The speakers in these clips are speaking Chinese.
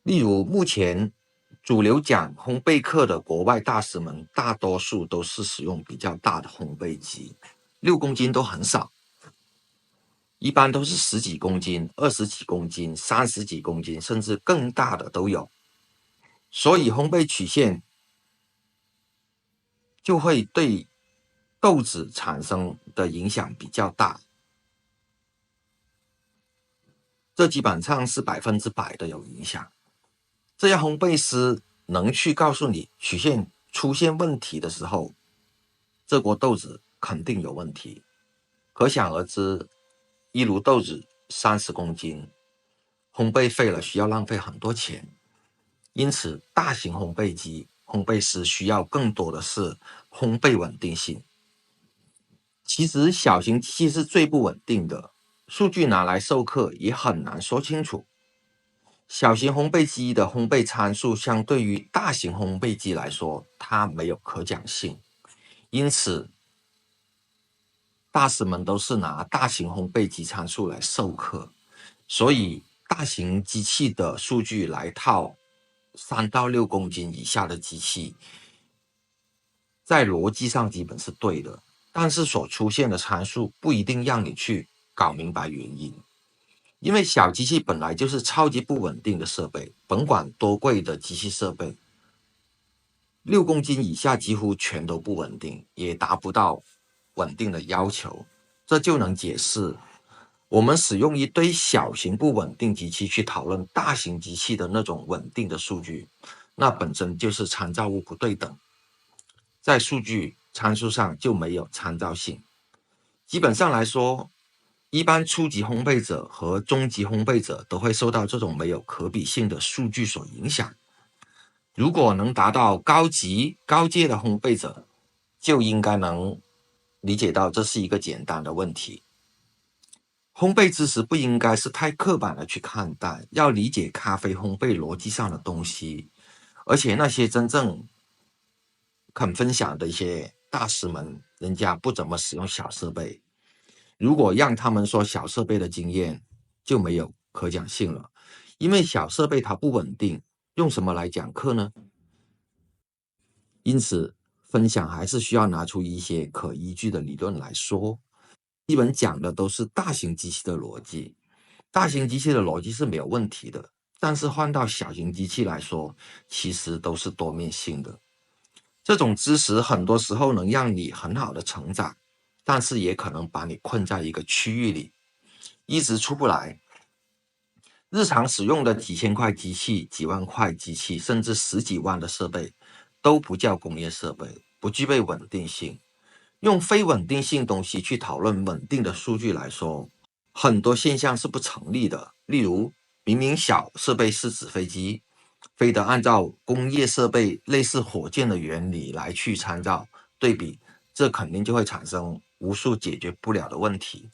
例如，目前主流讲烘焙课的国外大师们，大多数都是使用比较大的烘焙机，6公斤都很少，一般都是10几公斤、20几公斤、30几公斤，甚至更大的都有。所以烘焙曲线就会对豆子产生的影响比较大，这基本上是100%的有影响。这样烘焙师能去告诉你曲线出现问题的时候，这锅豆子肯定有问题。可想而知，一炉豆子30公斤，烘焙废了需要浪费很多钱。因此，大型烘焙机烘焙师需要更多的是烘焙稳定性。其实小型机器是最不稳定的，数据拿来授课也很难说清楚。小型烘焙机的烘焙参数相对于大型烘焙机来说，它没有可讲性，因此大师们都是拿大型烘焙机参数来授课，所以大型机器的数据来套3到6公斤以下的机器，在逻辑上基本是对的，但是所出现的参数不一定让你去搞明白原因。因为小机器本来就是超级不稳定的设备，甭管多贵的机器设备，6公斤以下几乎全都不稳定，也达不到稳定的要求。这就能解释我们使用一堆小型不稳定机器去讨论大型机器的那种稳定的数据，那本身就是参照物不对等，在数据参数上就没有参照性。基本上来说，一般初级烘焙者和中级烘焙者都会受到这种没有可比性的数据所影响。如果能达到高级高阶的烘焙者，就应该能理解到这是一个简单的问题。烘焙知识不应该是太刻板的去看待，要理解咖啡烘焙逻辑上的东西。而且那些真正肯分享的一些大师们，人家不怎么使用小设备，如果让他们说小设备的经验，就没有可讲性了。因为小设备它不稳定，用什么来讲课呢？因此，分享还是需要拿出一些可依据的理论来说。基本讲的都是大型机器的逻辑，大型机器的逻辑是没有问题的，但是换到小型机器来说，其实都是多面性的。这种知识很多时候能让你很好的成长，但是也可能把你困在一个区域里，一直出不来。日常使用的几千块机器、几万块机器，甚至10几万的设备，都不叫工业设备，不具备稳定性。用非稳定性东西去讨论稳定的数据来说，很多现象是不成立的。例如，明明小设备是纸飞机，非得按照工业设备类似火箭的原理来去参照对比，这肯定就会产生无数解决不了的问题。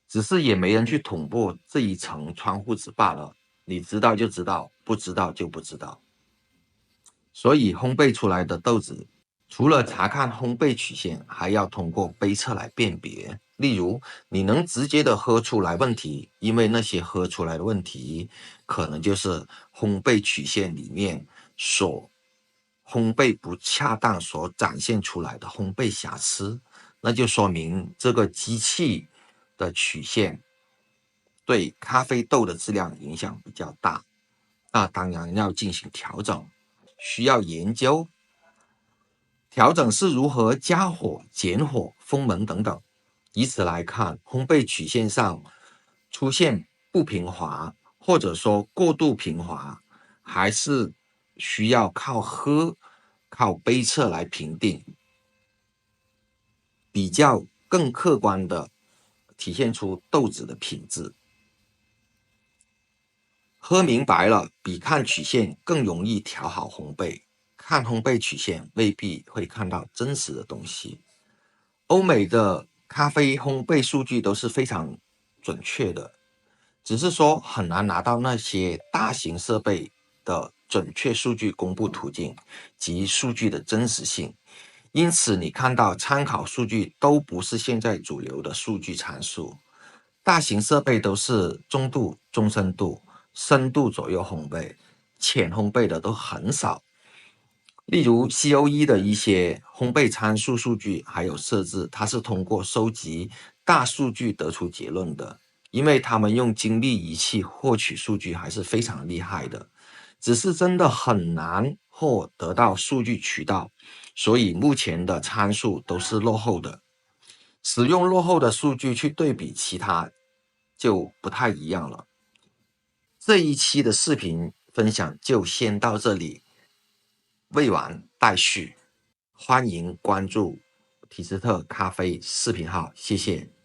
只是也没人去捅破这一层窗户纸罢了。你知道就知道，不知道就不知道。所以烘焙出来的豆子，除了查看烘焙曲线，还要通过杯测来辨别。例如，你能直接的喝出来问题，因为那些喝出来的问题，可能就是烘焙曲线里面所烘焙不恰当所展现出来的烘焙瑕疵，那就说明这个机器的曲线对咖啡豆的质量影响比较大，那当然要进行调整，需要研究调整是如何加火、减火、封门等等。以此来看，烘焙曲线上出现不平滑，或者说过度平滑，还是需要靠杯测来评定，比较更客观的体现出豆子的品质。喝明白了，比看曲线更容易调好烘焙。看烘焙曲线未必会看到真实的东西。欧美的咖啡烘焙数据都是非常准确的，只是说很难拿到那些大型设备的准确数据公布途径及数据的真实性。因此，你看到参考数据都不是现在主流的数据参数。大型设备都是中度、中深度、深度左右烘焙，浅烘焙的都很少。例如 COE 的一些烘焙参数数据还有设置，它是通过收集大数据得出结论的，因为他们用精密仪器获取数据还是非常厉害的，只是真的很难获得到数据渠道，所以目前的参数都是落后的。使用落后的数据去对比其他就不太一样了。这一期的视频分享就先到这里，未完待续。欢迎关注提斯特咖啡视频号，谢谢。